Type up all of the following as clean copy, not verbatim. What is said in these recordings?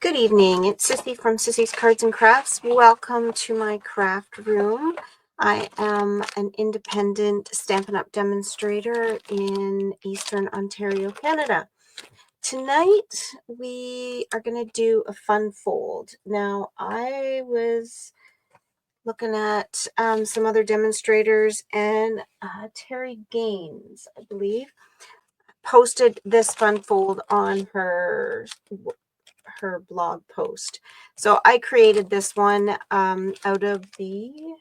Good evening, it's Sissy from Sissy's Cards and Crafts. Welcome to my craft room. I am an independent Stampin' Up! Demonstrator in Eastern Ontario, Canada. Tonight we are going to do a fun fold. Now I was looking at some other demonstrators, and Terri Gaines, I believe, posted this fun fold on her blog post. So I created this one out of the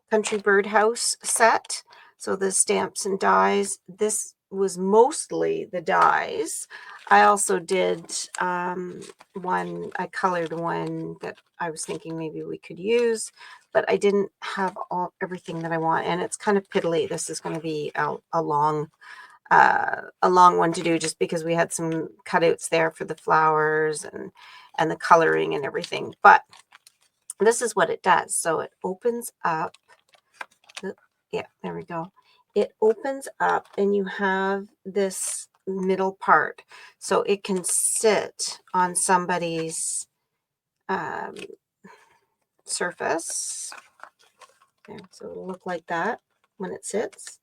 Country Birdhouse set. So the stamps and dies. This was mostly the dies. I also did one, I colored one that I was thinking maybe we could use, but I didn't have everything that I want, and it's kind of piddly. This is going to be a long one to do, just because we had some cutouts there for the flowers and the coloring and everything. But this is what it does. So it opens up. Yeah, there we go. It opens up and you have this middle part. So it can sit on somebody's surface. There, so it'll look like that when it sits.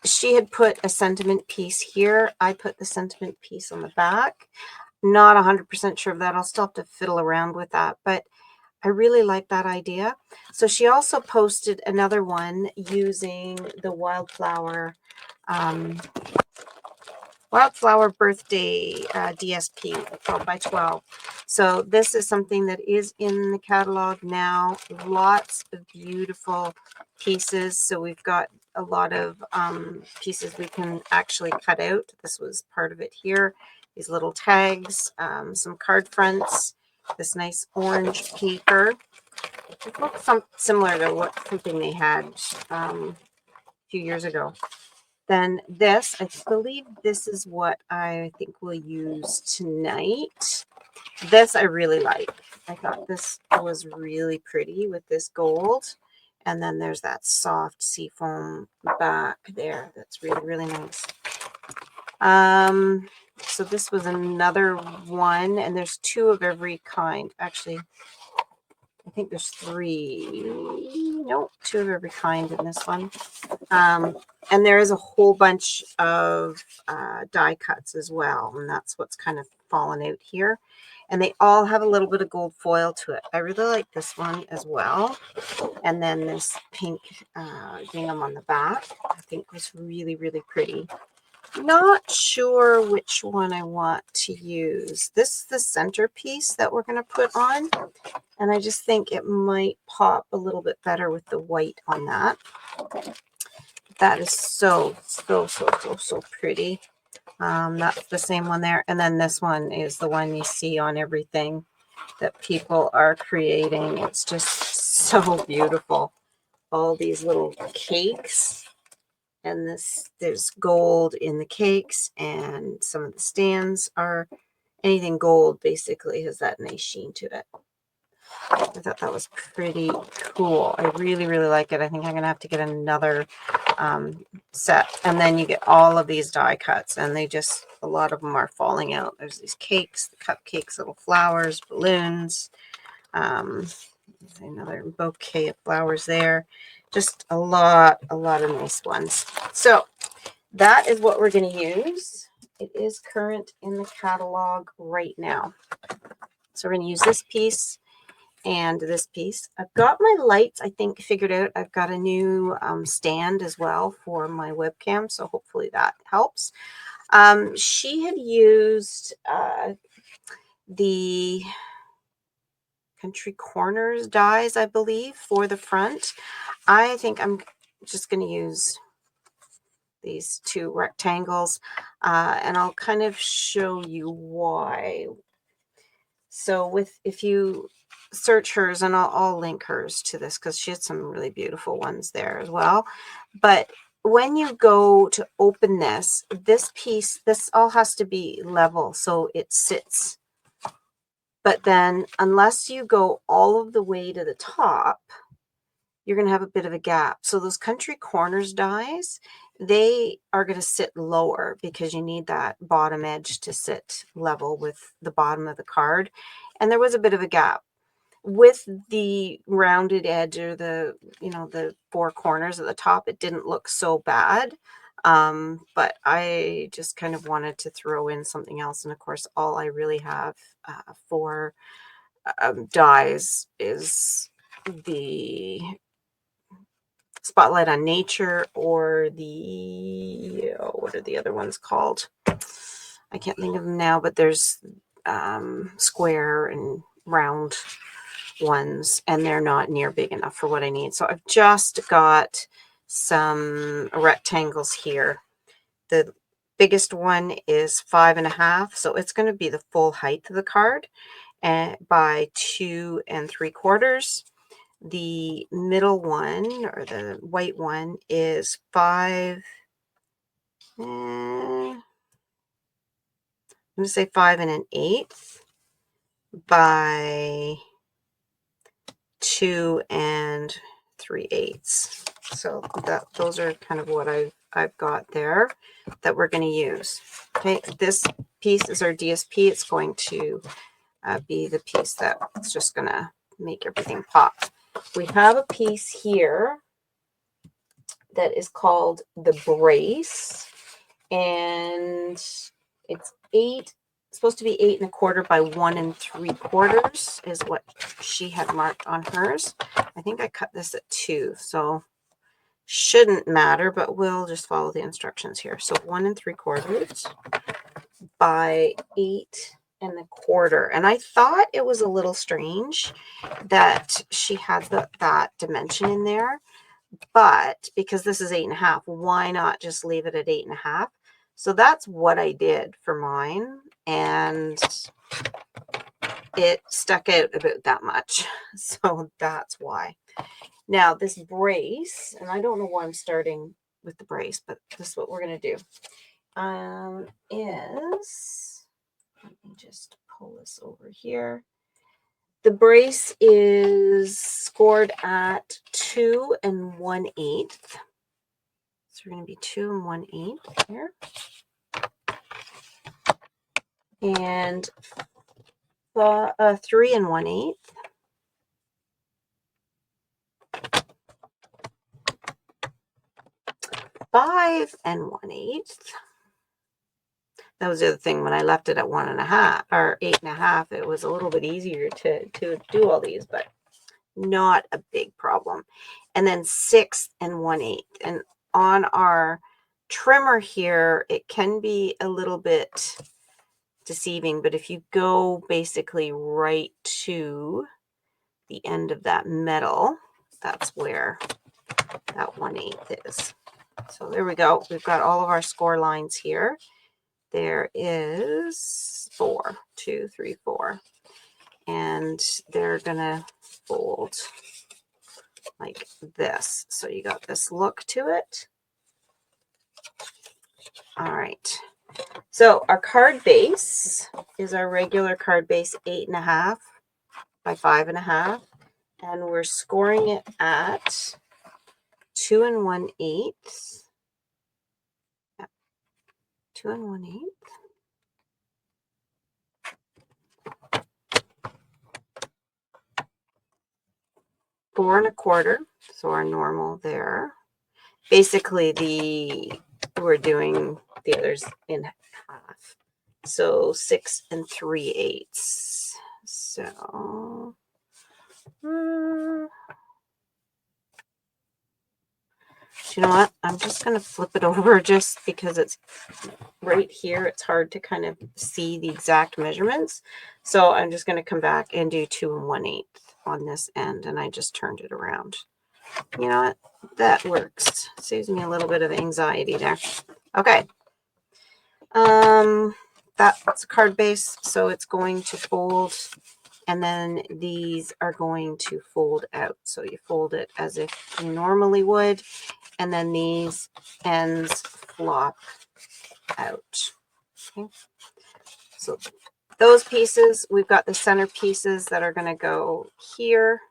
She had put a sentiment piece here. I put the sentiment piece on the back. Not 100% sure of that. I'll still have to fiddle around with that, but I really like that idea. So she also posted another one using the Wildflower Birthday DSP 12x12. So this is something that is in the catalog now. Lots of beautiful pieces. So we've got a lot of pieces we can actually cut out. This was part of it here. These little tags, some card fronts, this nice orange paper. It looks similar to something they had a few years ago. Then this, I believe this is what I think we'll use tonight. This I really like. I thought this was really pretty with this gold. And then there's that soft seafoam back there. That's really, really nice. So this was another one, and there's two of every kind. Actually, I think there's three. Nope, two of every kind in this one. And there is a whole bunch of die cuts as well, and that's what's kind of fallen out here. And they all have a little bit of gold foil to it. I really like this one as well. And then this pink gingham on the back, I think was really, really pretty. Not sure which one I want to use. This is the centerpiece that we're going to put on, and I just think it might pop a little bit better with the white on that. That is so pretty. That's the same one there. And then this one is the one you see on everything that people are creating. It's just so beautiful. All these little cakes. And there's gold in the cakes, and some of the stands are anything gold, basically has that nice sheen to it. I thought that was pretty cool. I really, really like it. I think I'm going to have to get another set. And then you get all of these die cuts, and a lot of them are falling out. There's these cakes, the cupcakes, little flowers, balloons, another bouquet of flowers there. Just a lot of nice ones. So that is what we're going to use. It is current in the catalog right now. So we're going to use this piece and this piece. I've got my lights, I think, figured out. I've got a new stand as well for my webcam, so hopefully that helps. She had used the Country Corners dies, I believe, for the front. I think I'm just going to use these two rectangles, and I'll kind of show you why. So if you search hers, and I'll link hers to this because she had some really beautiful ones there as well. But when you go to open this piece, this all has to be level so it sits. But then unless you go all of the way to the top, you're going to have a bit of a gap. So those Country Corners dies, they are going to sit lower because you need that bottom edge to sit level with the bottom of the card. And there was a bit of a gap. With the rounded edge, or the, you know, the four corners at the top, it didn't look so bad. But I just kind of wanted to throw in something else. And of course, all I really have for dies is the Spotlight on Nature, or the, oh, what are the other ones called? I can't think of them now, but there's square and round ones, and they're not near big enough for what I need. So I've just got some rectangles here. The biggest one is 5.5, so it's going to be the full height of the card, and by 2 3/4. The middle one, or the white one, is 5. I'm going to say 5 1/8 by 2 3/8. So those are kind of what I've got there that we're going to use. Okay, this piece is our DSP. It's going to be the piece that's just going to make everything pop. We have a piece here that is called the brace, and it's supposed to be 8 1/4 by 1 3/4 is what she had marked on hers. I think I cut this at 2, so shouldn't matter, but we'll just follow the instructions here. So 1 3/4 by 8 1/4. And I thought it was a little strange that she had that dimension in there, but because this is 8.5, why not just leave it at 8.5? So that's what I did for mine, and it stuck out about that much. So that's why. Now this brace, and I don't know why I'm starting with the brace, but this is what we're going to do. Let me just pull this over here. The brace is scored at 2 1/8. So we're going to be 2 1/8 here. And 3 1/8. 5 1/8. That was the other thing. When I left it at 1.5 or 8.5, it was a little bit easier to do all these, but not a big problem. And then 6 1/8. And on our trimmer here, it can be a little bit deceiving, but if you go basically right to the end of that metal, that's where that 1/8 is. So there we go. We've got all of our score lines here. There is 4, 2, 3, 4, and they're gonna fold like this. So you got this look to it. All right. So our card base is our regular card base, 8.5 by 5.5, and we're scoring it at 2 1/8. 2 1/8. Four 1/4. So our normal there. Basically, we're doing the others in half. So 6 3/8. So you know what? I'm just going to flip it over just because it's right here. It's hard to kind of see the exact measurements. So I'm just going to come back and do 2 1/8 on this end. And I just turned it around. You know what? That works. Saves me a little bit of anxiety there. Okay. That's a card base. So it's going to fold. And then these are going to fold out. So you fold it as if you normally would. And then these ends flop out. Okay. So those pieces, we've got the center pieces that are going to go here.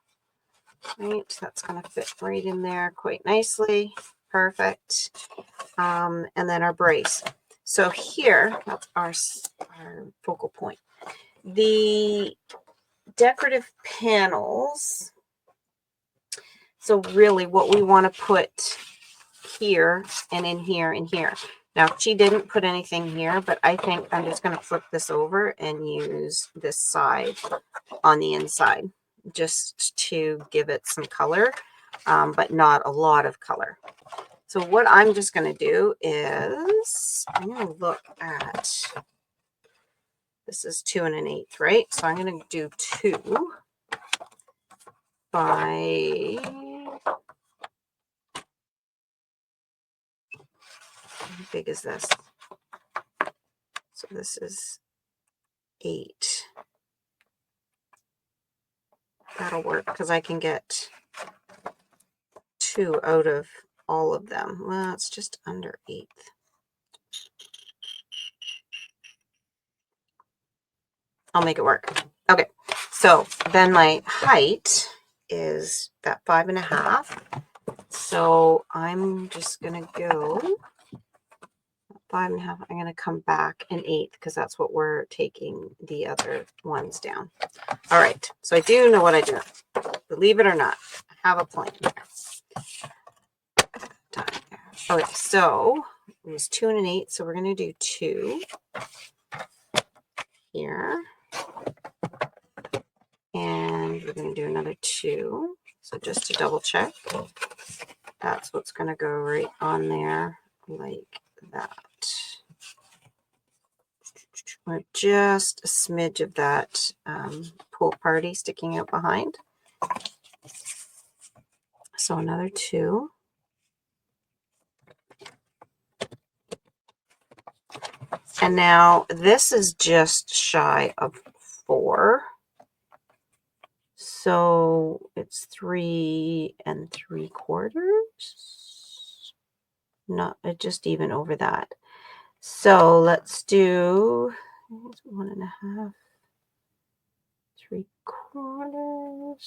Right. That's going to fit right in there quite nicely. Perfect. And then our brace. So here, that's our focal point. The decorative panels. So really what we want to put here and in here and here. Now, she didn't put anything here, but I think I'm just going to flip this over and use this side on the inside just to give it some color, but not a lot of color. So what I'm just going to do is I'm going to look at, this is 2 1/8, right? So I'm going to do 2 by, how big is this? So this is 8. That'll work because I can get 2 out of all of them. Well, it's just under 1/8. I'll make it work. Okay, so then my height is that 5.5. So I'm just gonna go 5.5. I'm gonna come back 1/8 because that's what we're taking the other ones down. All right, so I do know what I do. Believe it or not, I have a plan. Okay, so it was 2 1/8, so we're gonna do 2 here. And we're going to do another 2. So just to double check, that's what's going to go right on there like that. Or just a smidge of that pool party sticking out behind. So another 2. And now this is just shy of 4. So it's 3 3/4. Not just even over that. So let's do 1.5, 3/4.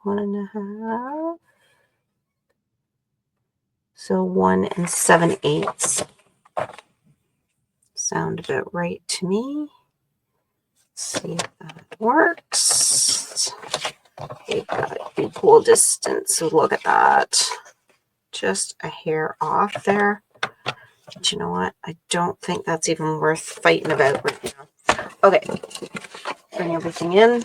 1.5. So 1 7/8. Sound about right to me. See if that works. Okay, got equal distance. So look at that. Just a hair off there. But you know what? I don't think that's even worth fighting about right now. Okay. Bring everything in.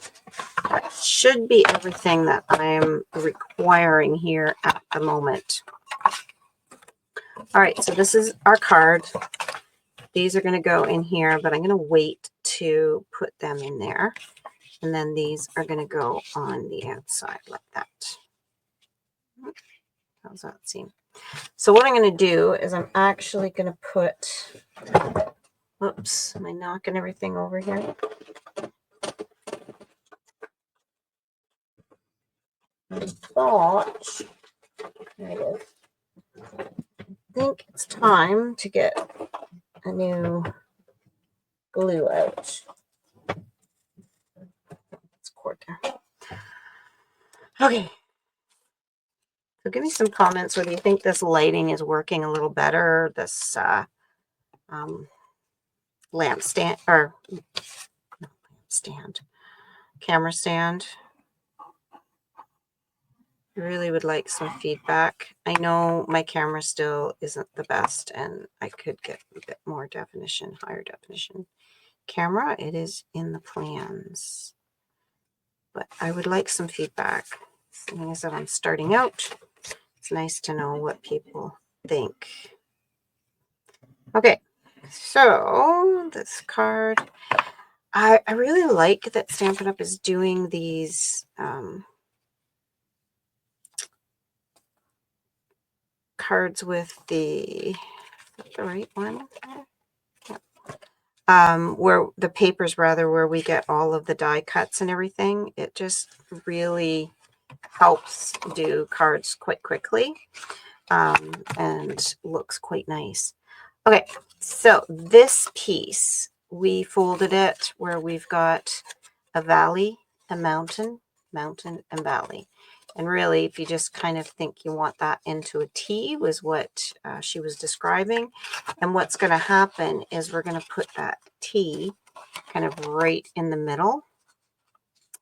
That should be everything that I'm requiring here at the moment. All right, so this is our card. These are going to go in here, but I'm going to wait to put them in there. And then these are going to go on the outside like that. How's that seem? So what I'm going to do is I'm actually going to put, whoops, am I knocking everything over here? I thought, there it is. I think it's time to get a new glue out. It's cord there. Okay. So give me some comments whether you think this lighting is working a little better. This lamp stand, or no, lamp stand, camera stand. I really would like some feedback. I know my camera still isn't the best and I could get a bit more definition, higher definition camera. It is in the plans, but I would like some feedback. Like I said, I'm starting out. It's nice to know what people think. Okay, so this card, I really like that Stampin' Up! Is doing these cards with the right one? Where the papers, rather, where we get all of the die cuts and everything. It just really helps do cards quite quickly and looks quite nice. Okay, so this piece we folded it where we've got a valley, a mountain, mountain, and valley. And really, if you just kind of think you want that into a T, was what she was describing. And what's going to happen is we're going to put that T kind of right in the middle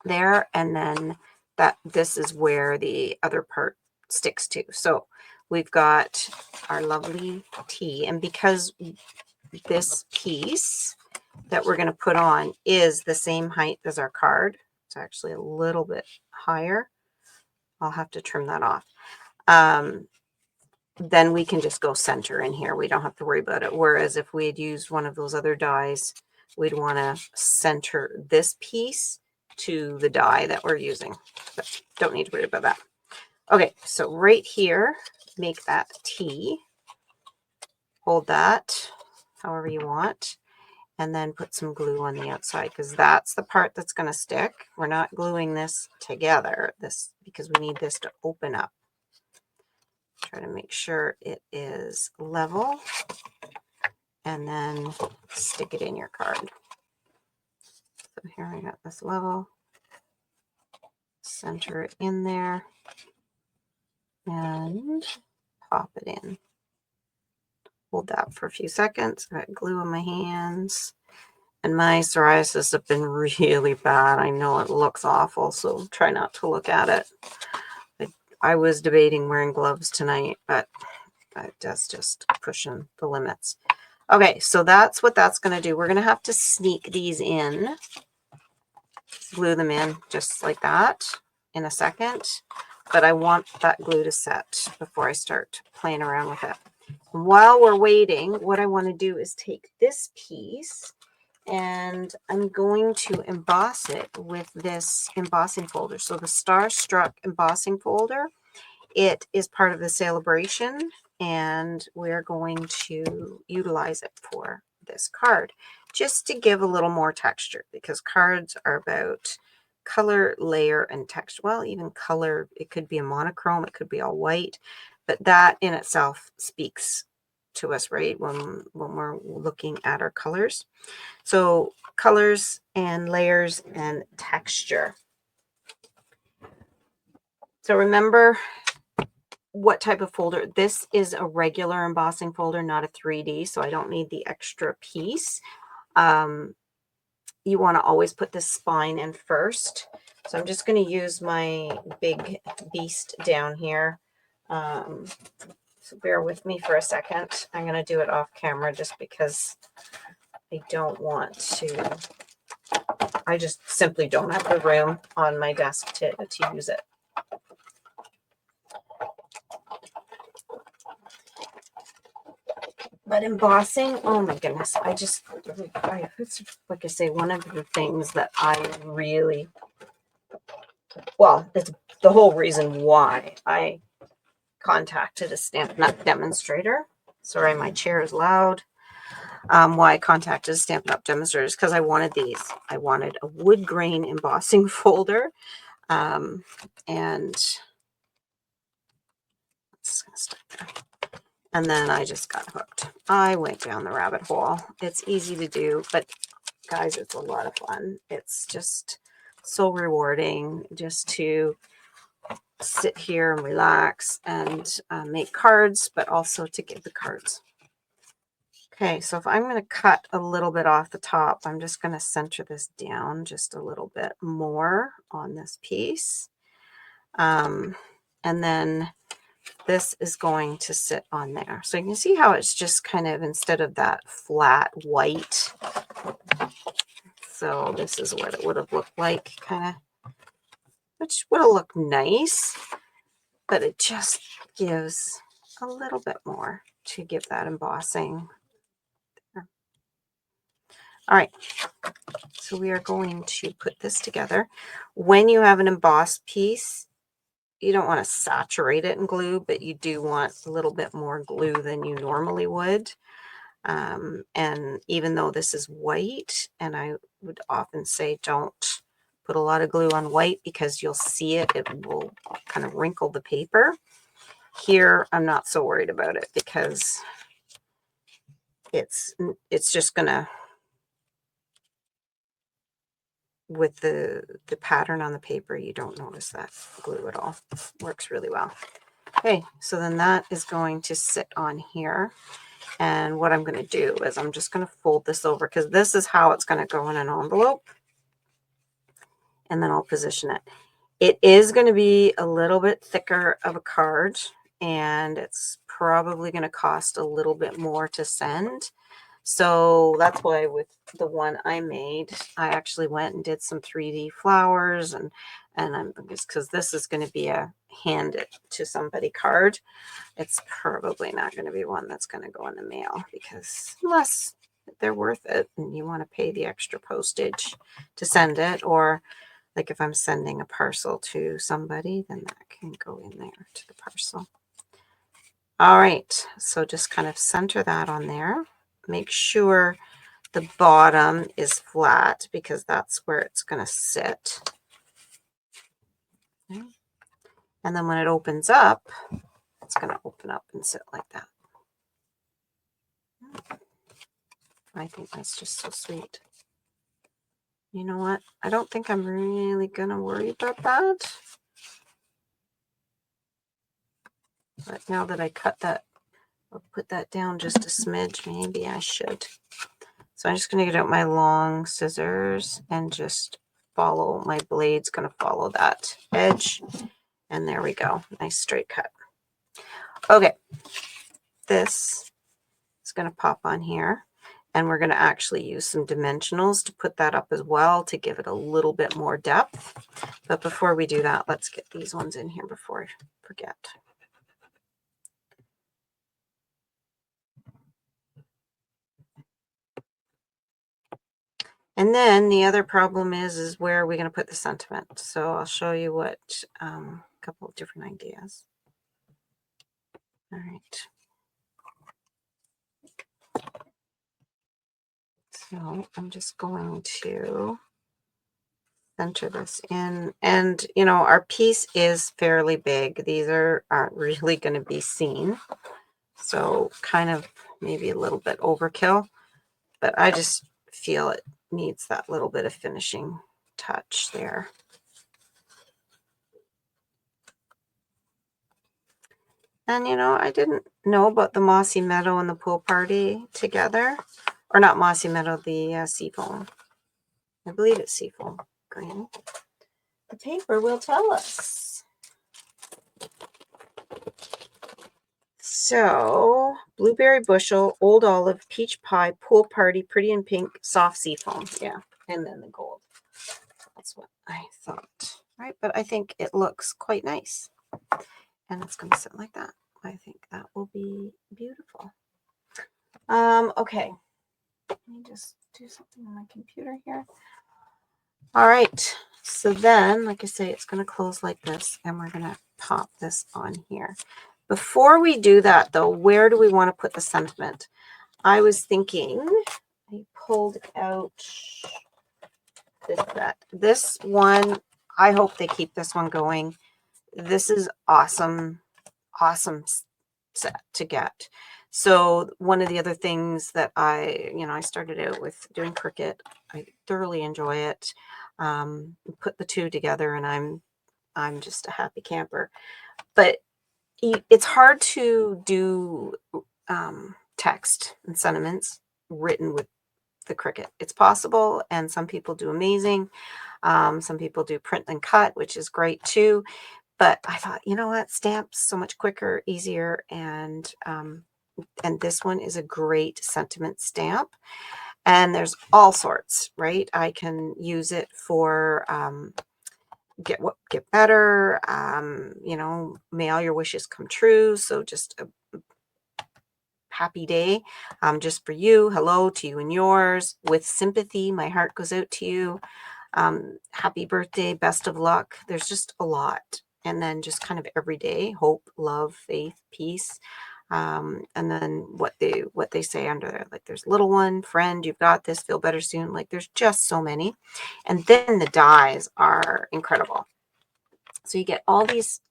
there. And then this is where the other part sticks to. So we've got our lovely T. And because this piece that we're going to put on is the same height as our card, it's actually a little bit higher. I'll have to trim that off. Then we can just go center in here. We don't have to worry about it. Whereas if we had used one of those other dies, we'd want to center this piece to the die that we're using. But don't need to worry about that. Okay, so right here, make that T. Hold that however you want. And then put some glue on the outside because that's the part that's going to stick. We're not gluing this together because we need this to open up. Try to make sure it is level and then stick it in your card. So here I got this level. Center it in there and pop it in. Hold that for a few seconds. I got glue on my hands. And my psoriasis has been really bad. I know it looks awful, so try not to look at it. I was debating wearing gloves tonight, but that's just pushing the limits. Okay, so that's what that's going to do. We're going to have to sneak these in, glue them in just like that in a second. But I want that glue to set before I start playing around with it. While we're waiting, what I want to do is take this piece and I'm going to emboss it with this embossing folder. So the Starstruck embossing folder, it is part of the celebration and we're going to utilize it for this card just to give a little more texture because cards are about color, layer, and texture. Well, even color, it could be a monochrome, it could be all white, but that in itself speaks to us, right, when we're looking at our colors. So colors and layers and texture. So remember what type of folder. This is a regular embossing folder, not a 3D, so I don't need the extra piece. You want to always put this spine in first. So I'm just going to use my big beast down here. So bear with me for a second. I'm going to do it off camera just because I don't want to. I just simply don't have the room on my desk to use it. But embossing, oh my goodness, it's like I say, one of the things that I really, well, it's the whole reason why I contacted a Stampin' Up! Demonstrator. Sorry, my chair is loud. Why I contacted a Stampin' Up! Demonstrator is because I wanted these. I wanted a wood grain embossing folder. And it's going to start there. And then I just got hooked. I went down the rabbit hole. It's easy to do, but guys, it's a lot of fun. It's just so rewarding just to sit here and relax and make cards, but also to give the cards. Okay, so if I'm going to cut a little bit off the top, I'm just going to center this down just a little bit more on this piece. And then this is going to sit on there. So you can see how it's just kind of, instead of that flat white. So this is what it would have looked like, kind of, which would have looked nice, but it just gives a little bit more to give that embossing. All right, so we are going to put this together. When you have an embossed piece, you don't want to saturate it in glue, but you do want a little bit more glue than you normally would. And even though this is white, and I would often say don't put a lot of glue on white because you'll see it, it will kind of wrinkle the paper. Here, I'm not so worried about it because it's just gonna with the pattern on the paper, you don't notice that glue at all. Works really well. Okay, so then that is going to sit on here. And what I'm going to do is I'm just going to fold this over, because this is how it's going to go in an envelope. And then I'll position it. It is going to be a little bit thicker of a card, and it's probably going to cost a little bit more to send. So that's why with the one I made, I actually went and did some 3D flowers, and I'm just, because this is going to be a hand it to somebody card. It's probably not going to be one that's going to go in the mail, because unless they're worth it and you want to pay the extra postage to send it, or like if I'm sending a parcel to somebody, then that can go in there to the parcel. All right, so just kind of center that on there. Make sure the bottom is flat, because that's where it's going to sit. Okay. And then when it opens up, it's going to open up and sit like that. I think that's just so sweet. You know what? I don't think I'm really going to worry about that. But now that I cut that, I'll put that down just a smidge, maybe I should. So I'm just going to get out my long scissors and just follow, my blade's going to follow that edge. And there we go. Nice straight cut. Okay. This is going to pop on here. And we're going to actually use some dimensionals to put that up as well, to give it a little bit more depth. But before we do that, let's get these ones in here before I forget. And then the other problem is where are we going to put the sentiment? So I'll show you what, a couple of different ideas. All right. So I'm just going to center this in, and you know, our piece is fairly big. These aren't really going to be seen. So kind of maybe a little bit overkill, but I just feel it needs that little bit of finishing touch there. And you know, I didn't know about the Mossy Meadow and the Pool Party together. Or not Mossy Meadow, the Seafoam. I believe it's Seafoam green. The paper will tell us. So, Blueberry Bushel, Old Olive, Peach Pie, Pool Party, Pretty in Pink, Soft Seafoam. Yeah, and then the gold. That's what I thought. Right, but I think it looks quite nice. And it's going to sit like that. I think that will be beautiful. Okay. Let me just do something on my computer here. All right. So then, like I say, it's going to close like this, and we're going to pop this on here. Before we do that, though, where do we want to put the sentiment? I was thinking, I pulled out this one. I hope they keep this one going. This is awesome set to get. So one of the other things that I started out with doing Cricut. I thoroughly enjoy it. Put the two together, and I'm just a happy camper. But it's hard to do text and sentiments written with the Cricut. It's possible, and some people do amazing. Some people do print and cut, which is great too. But I thought, you know what, stamps so much quicker, easier, and this one is a great sentiment stamp. And there's all sorts, right? I can use it for get better, may all your wishes come true. So just a happy day, just for you. Hello to you and yours. With sympathy, my heart goes out to you. Happy birthday, best of luck. There's just a lot. And then just kind of every day, hope, love, faith, peace. And then what they say under there, like there's little one, friend, you've got this, feel better soon. Like there's just so many. And then the dies are incredible. So you get all these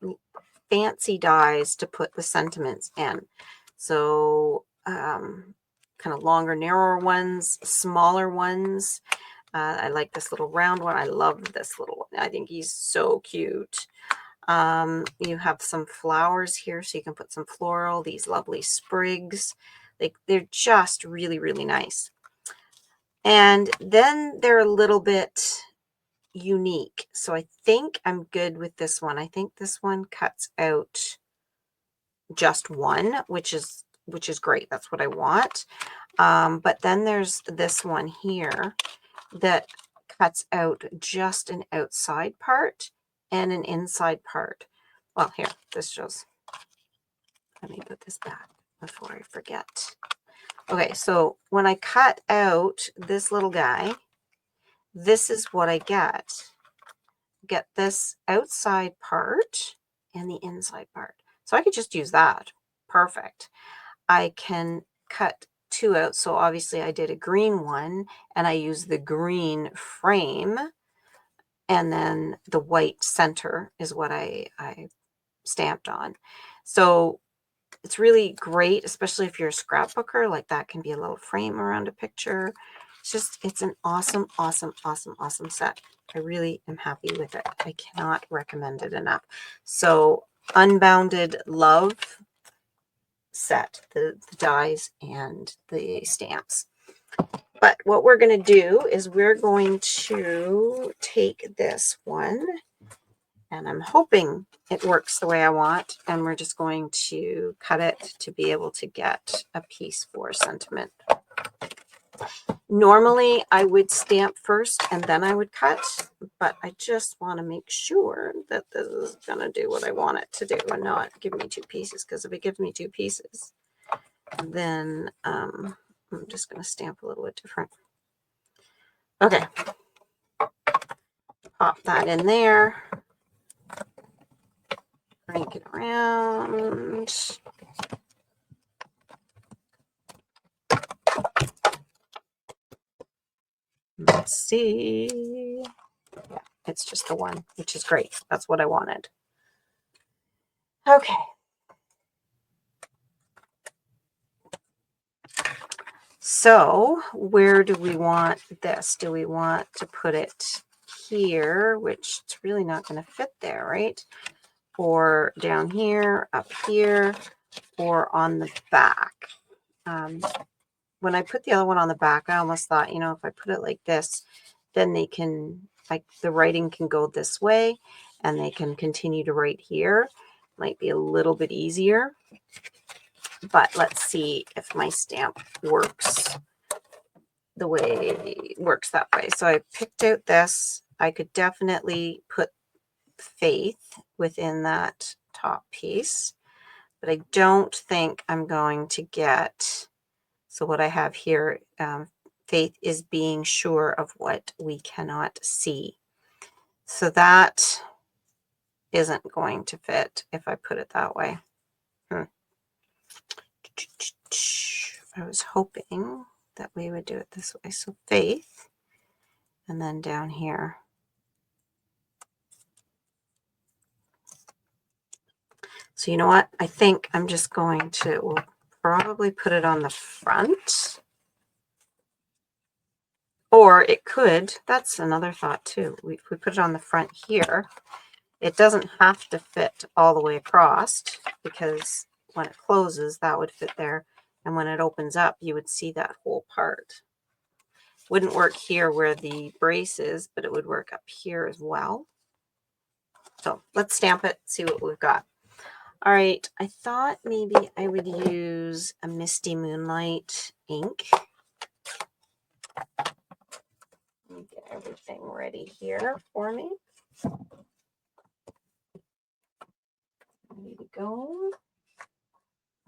fancy dies to put the sentiments in. So kind of longer, narrower ones, smaller ones. I like this little round one. I love this little one. I think he's so cute. You have some flowers here, so you can put some floral, these lovely sprigs. Like, they're just really, really nice. And then they're a little bit unique. So I think I'm good with this one. I think this one cuts out just one, which is great. That's what I want. But then there's this one here that cuts out just an outside part and an inside part. Well, here, this shows. Let me put this back before I forget. Okay, so when I cut out this little guy, this is what I get. Get this outside part and the inside part. So I could just use that. Perfect. I can cut two out. So obviously I did a green one and I used the green frame, and then the white center is what I stamped on. So it's really great, especially if you're a scrapbooker. Like, that can be a little frame around a picture. It's an awesome, awesome, awesome, awesome set. I really am happy with it. I cannot recommend it enough. So Unbounded love set, the dies and the stamps. But what we're going to do is we're going to take this one, and I'm hoping it works the way I want, and we're just going to cut it to be able to get a piece for sentiment. Normally I would stamp first and then I would cut, but I just want to make sure that this is going to do what I want it to do and not give me two pieces, because if it gives me two pieces, then I'm just going to stamp a little bit different. Okay, pop that in there, crank it around. Let's see. Yeah, it's just the one, which is great. That's what I wanted. Okay. So where do we want this? Do we want to put it here, which it's really not going to fit there, right? Or down here, up here, or on the back? When I put the other one on the back, I almost thought, if I put it like this, then they can, like, the writing can go this way and they can continue to write here. Might be a little bit easier. But let's see if my stamp works the way it works that way. So I picked out this. I could definitely put Faith within that top piece, but I don't think I'm going to get, so what I have here, Faith is being sure of what we cannot see. So that isn't going to fit if I put it that way. I was hoping that we would do it this way. So Faith, and then down here. So you know what? I think I'm just going to, we'll probably put it on the front. Or it could, that's another thought too. If we put it on the front here, it doesn't have to fit all the way across, because when it closes, that would fit there. And when it opens up, you would see that whole part. Wouldn't work here where the brace is, but it would work up here as well. So let's stamp it, see what we've got. All right, I thought maybe I would use a Misty Moonlight ink. Let me get everything ready here for me. Ready to go.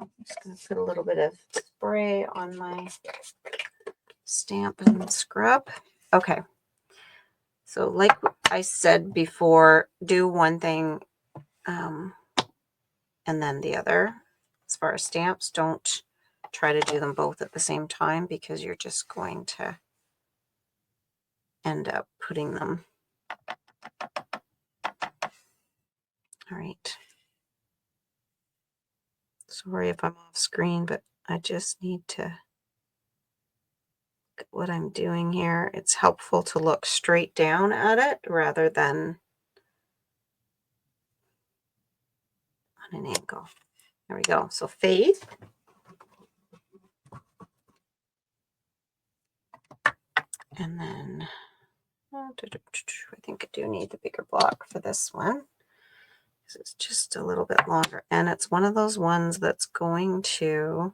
I'm just going to put a little bit of spray on my stamp and scrub. Okay. So like I said before, do one thing and then the other. As far as stamps, don't try to do them both at the same time, because you're just going to end up putting them. All right. Sorry if I'm off screen, but I just need to what I'm doing here, it's helpful to look straight down at it rather than on an angle. There we go. So fade. And then I think I do need the bigger block for this one. It's just a little bit longer. And it's one of those ones that's going to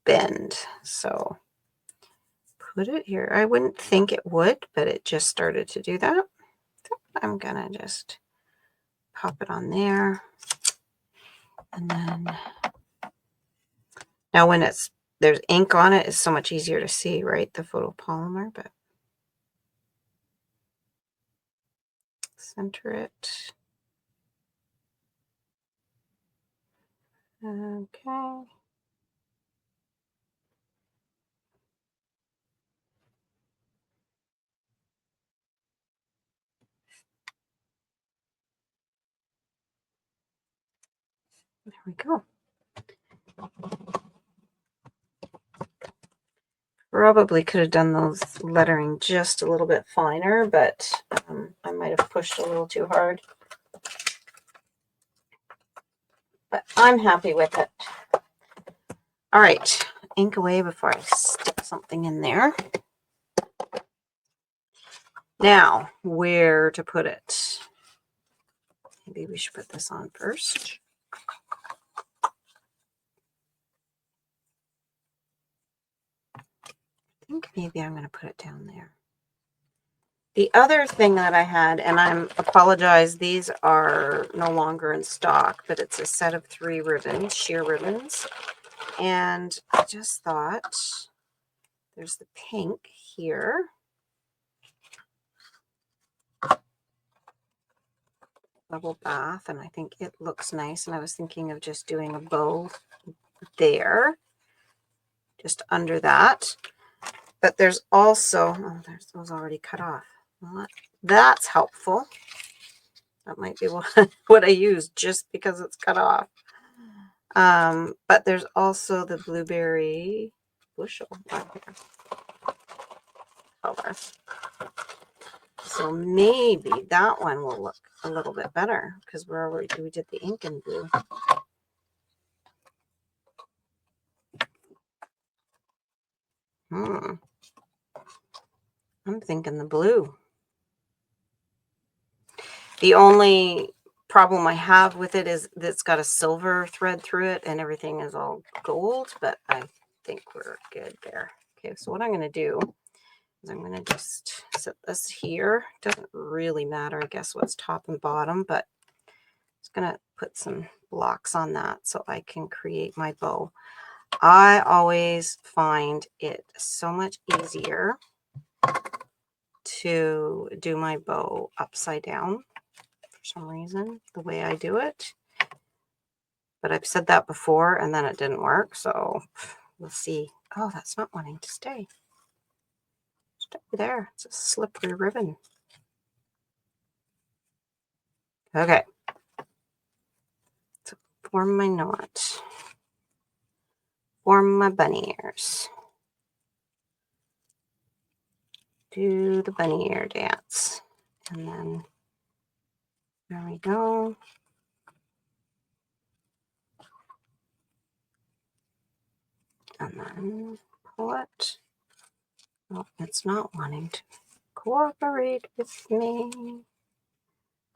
bend. So put it here. I wouldn't think it would, but it just started to do that. So I'm going to just pop it on there. And then now when there's ink on it, it's so much easier to see, right? The photopolymer, but center it. Okay. There we go. Probably could have done those lettering just a little bit finer, but I might have pushed a little too hard. But I'm happy with it. All right, ink away before I stick something in there. Now, where to put it? Maybe we should put this on first. I think maybe I'm going to put it down there. The other thing that I had, and I apologize, these are no longer in stock, but it's a set of 3 ribbons, sheer ribbons. And I just thought, there's the pink here. Bubble bath, and I think it looks nice. And I was thinking of just doing a bow there, just under that. But there's also, oh, there's those already cut off. Well, that's helpful. That might be what I use just because it's cut off. But there's also the blueberry bushel color. So maybe that one will look a little bit better because we did the ink in blue. I'm thinking the blue. The only problem I have with it is that it's got a silver thread through it and everything is all gold, but I think we're good there. Okay, so what I'm going to do is I'm going to just set this here. Doesn't really matter, I guess, what's top and bottom, but I'm just going to put some blocks on that so I can create my bow. I always find it so much easier to do my bow upside down for some reason, the way I do it. But I've said that before and then it didn't work, so we'll see. Oh, that's not wanting to stay. Stay there. It's a slippery ribbon. Okay. So form my knot. Form my bunny ears. Do the bunny ear dance. And then there we go. And then pull it. Oh, it's not wanting to cooperate with me.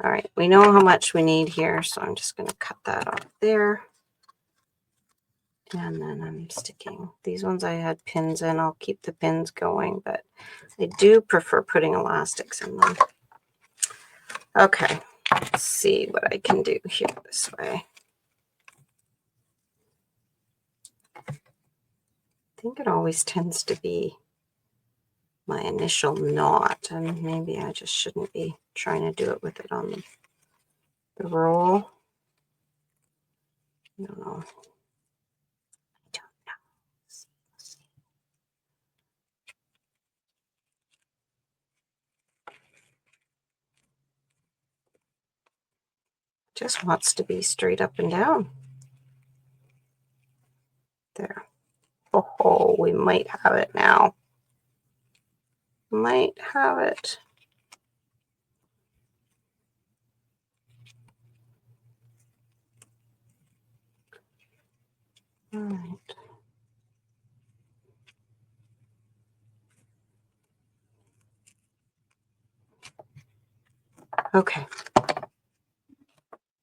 All right, we know how much we need here, so I'm just going to cut that off there. And then I'm sticking these ones. I had pins in. I'll keep the pins going, but I do prefer putting elastics in them. Okay, let's see what I can do here this way. I think it always tends to be my initial knot, and maybe I just shouldn't be trying to do it with it on the roll. I don't know. Just wants to be straight up and down. There. Oh, we might have it now. might have it. All right. Okay.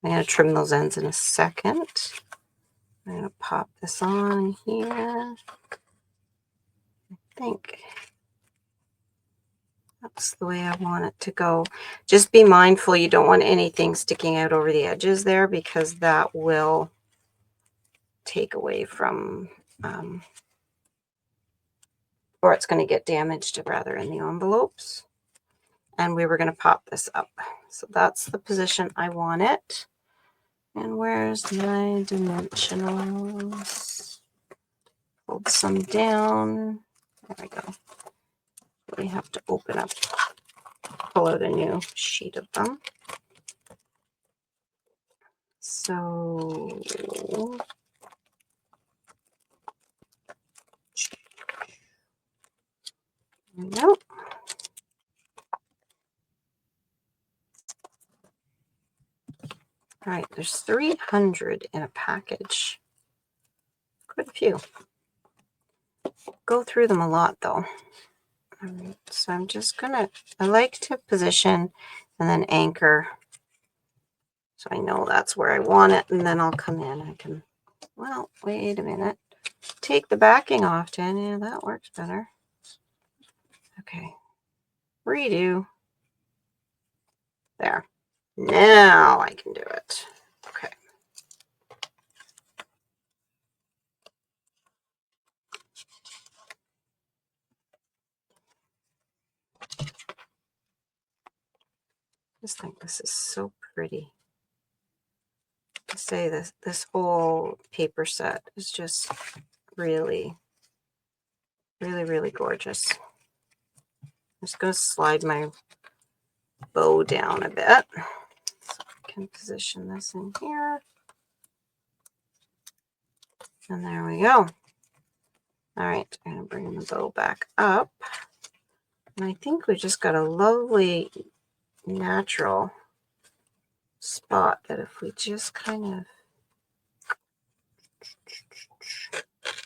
I'm going to trim those ends in a second. I'm going to pop this on here. I think that's the way I want it to go. Just be mindful you don't want anything sticking out over the edges there, because that will take away from, or it's going to get damaged rather in the envelopes. And we were going to pop this up. So that's the position I want it. And where's my dimensionals? Hold some down. There we go. We have to open up, pull out a new sheet of them. So nope. All right, there's 300 in a package. Quite a few. Go through them a lot though. All right, so I'm just gonna, I like to position and then anchor, so I know that's where I want it, and then I'll come in. I can, well, wait a minute. Take the backing off, Dan. Yeah, that works better. Okay. Redo. There. Now I can do it. Okay. I just think this is so pretty. To say this whole paper set is just really, really, really gorgeous. I'm just going to slide my bow down a bit so I can position this in here. And there we go. All right, I'm going to bring the bow back up. And I think we just got a lovely natural spot that if we just kind of,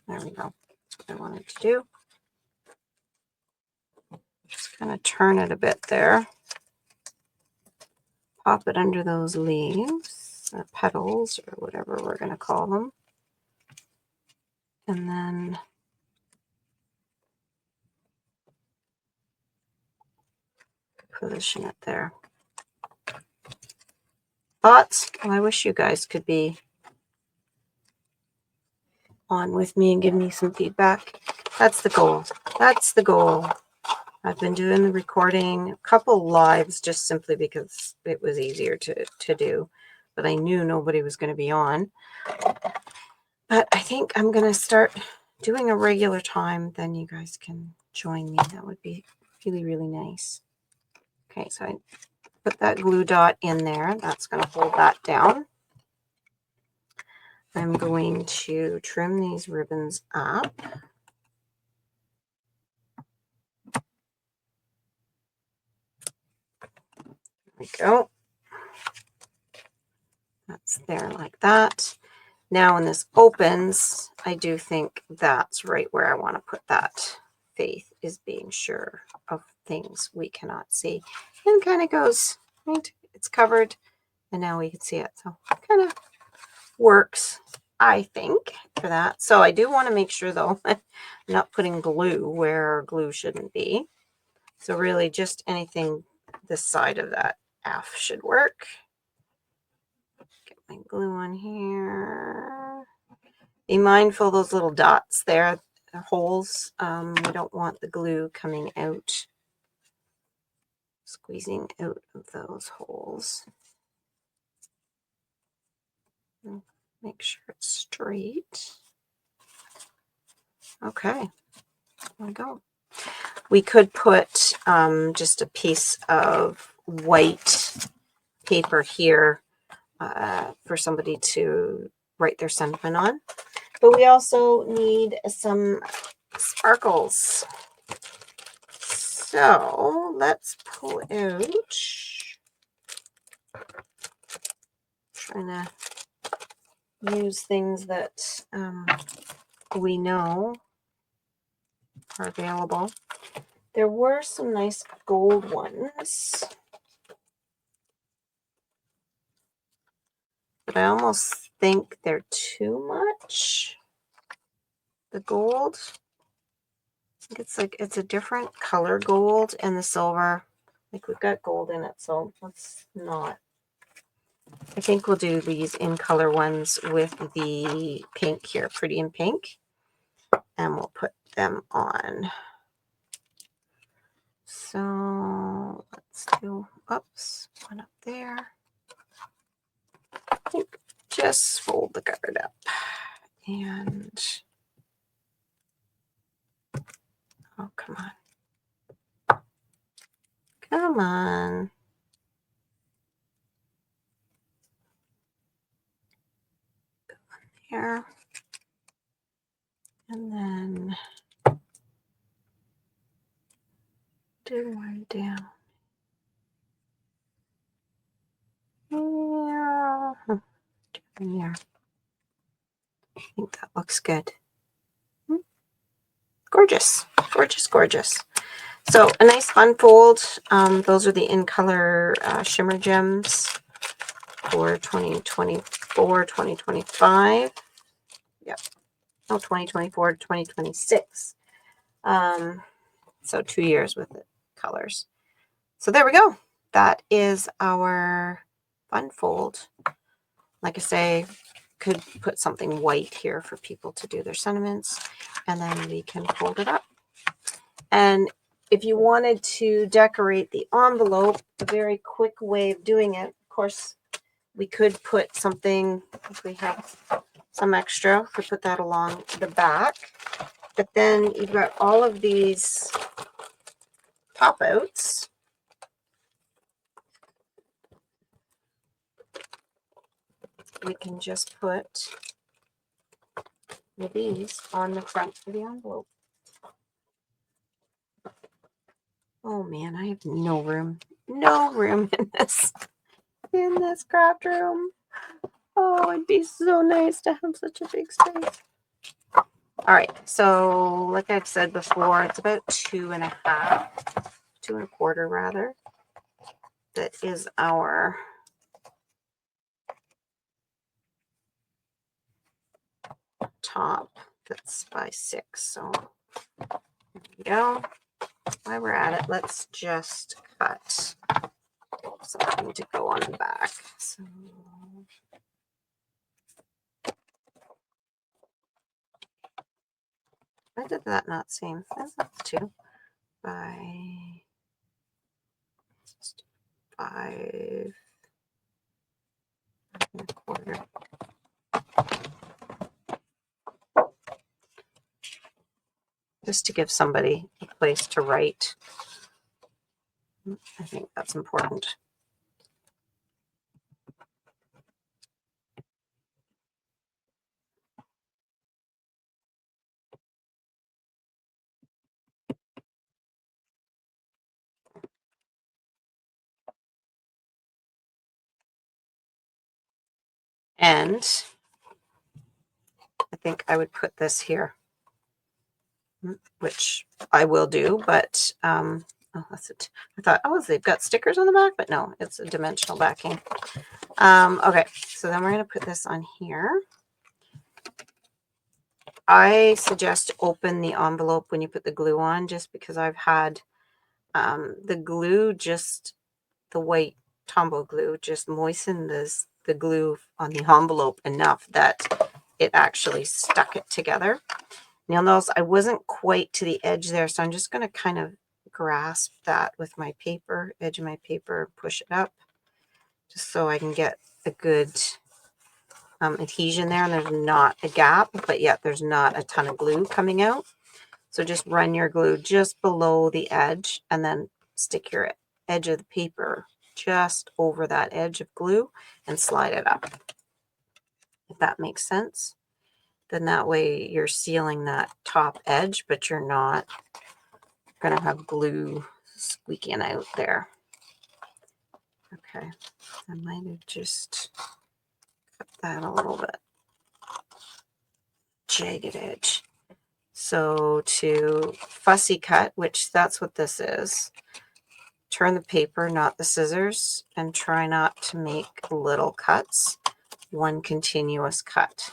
there we go. That's what I wanted to do. Just kind of turn it a bit there. Pop it under those leaves, or petals, or whatever we're going to call them. And then position it there. Thoughts? Well, I wish you guys could be on with me and give me some feedback. That's the goal. That's the goal. I've been doing the recording, a couple lives just simply because it was easier to do, but I knew nobody was going to be on. But I think I'm going to start doing a regular time, then you guys can join me. That would be really, really nice. Okay, so I put that glue dot in there. That's going to hold that down. I'm going to trim these ribbons up. There we go. That's there like that. Now when this opens, I do think that's right where I want to put that. Faith is being sure of things we cannot see. And kind of goes, right? It's covered and now we can see it. So it kind of works, I think, for that. So I do want to make sure though, I'm not putting glue where glue shouldn't be. So really just anything this side of that F should work. Get my glue on here. Be mindful of those little dots there, holes. We don't want the glue coming out, squeezing out of those holes. Make sure it's straight. Okay, there we go. We could put just a piece of white paper here for somebody to write their sentiment on. But we also need some sparkles. So let's pull out, trying to use things that we know are available. There were some nice gold ones, but I almost think they're too much. The gold, I think it's like, it's a different color gold, and the silver, like we've got gold in it, so let's not. I think we'll do these in color ones with the pink here, Pretty in Pink, and we'll put them on. So let's do, oops, one up there. I think just fold the card up and, oh, come on. Come on. Here. And then do one down here. Here. I think that looks good. Gorgeous, gorgeous, gorgeous. So a nice fun fold. Those are the in color shimmer gems for 2024, 2025. Yep. Oh, 2024 to 2026. So 2 years with the colors. So there we go. That is our fun fold. Like I say, could put something white here for people to do their sentiments, and then we can fold it up. And if you wanted to decorate the envelope, a very quick way of doing it, of course, we could put something, if we have some extra, we put that along the back. But then you've got all of these pop outs. We can just put these on the front of the envelope. Oh man, I have no room in this craft room. Oh, it'd be so nice to have such a big space. All right, so like I've said before, it's about 2.5, 2.25 rather. That is our top. That's by 6. So there we go. While we're at it, let's just cut something to go on the back. So why did that not seem? That's 2 by 5 1/4. Just to give somebody a place to write. I think that's important. And I think I would put this here, which I will do, but oh, that's it. I thought, oh, they've got stickers on the back, but no, it's a dimensional backing. Okay, so then we're going to put this on here. I suggest open the envelope when you put the glue on, just because I've had the glue, just the white Tombow glue, just moistened the glue on the envelope enough that it actually stuck it together. You'll notice I wasn't quite to the edge there, so I'm just going to kind of grasp that with my paper, edge of my paper, push it up, just so I can get a good adhesion there, and there's not a gap, but yet there's not a ton of glue coming out. So just run your glue just below the edge, and then stick your edge of the paper just over that edge of glue and slide it up. If that makes sense, then that way you're sealing that top edge, but you're not going to have glue squeaking out there. Okay, I might have just cut that a little bit. Jagged edge. So to fussy cut, which that's what this is, turn the paper, not the scissors, and try not to make little cuts. One continuous cut.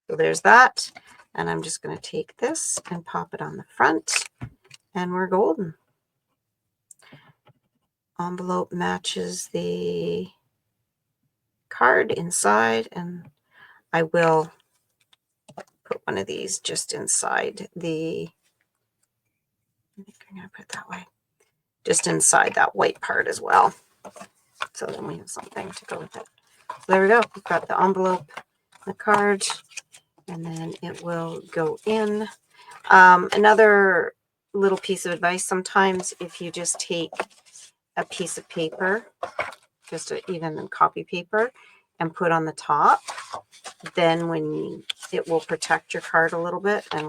So there's that. And I'm just going to take this and pop it on the front, and we're golden. Envelope matches the card inside, and I will put one of these just inside the, I think I'm going to put it that way, just inside that white part as well. So then we have something to go with it. So there we go. We've got the envelope, the card, and then it will go in. Another little piece of advice, sometimes if you just take a piece of paper, just even copy paper, and put on the top, then when it will protect your card a little bit and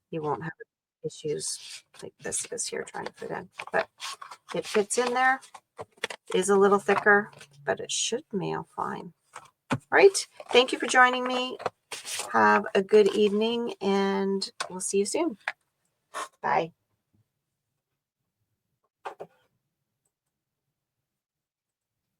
you won't have issues like this is here trying to fit in. But it fits in there. It is a little thicker, but it should mail fine. All right. Thank you for joining me. Have a good evening, and we'll see you soon. Bye.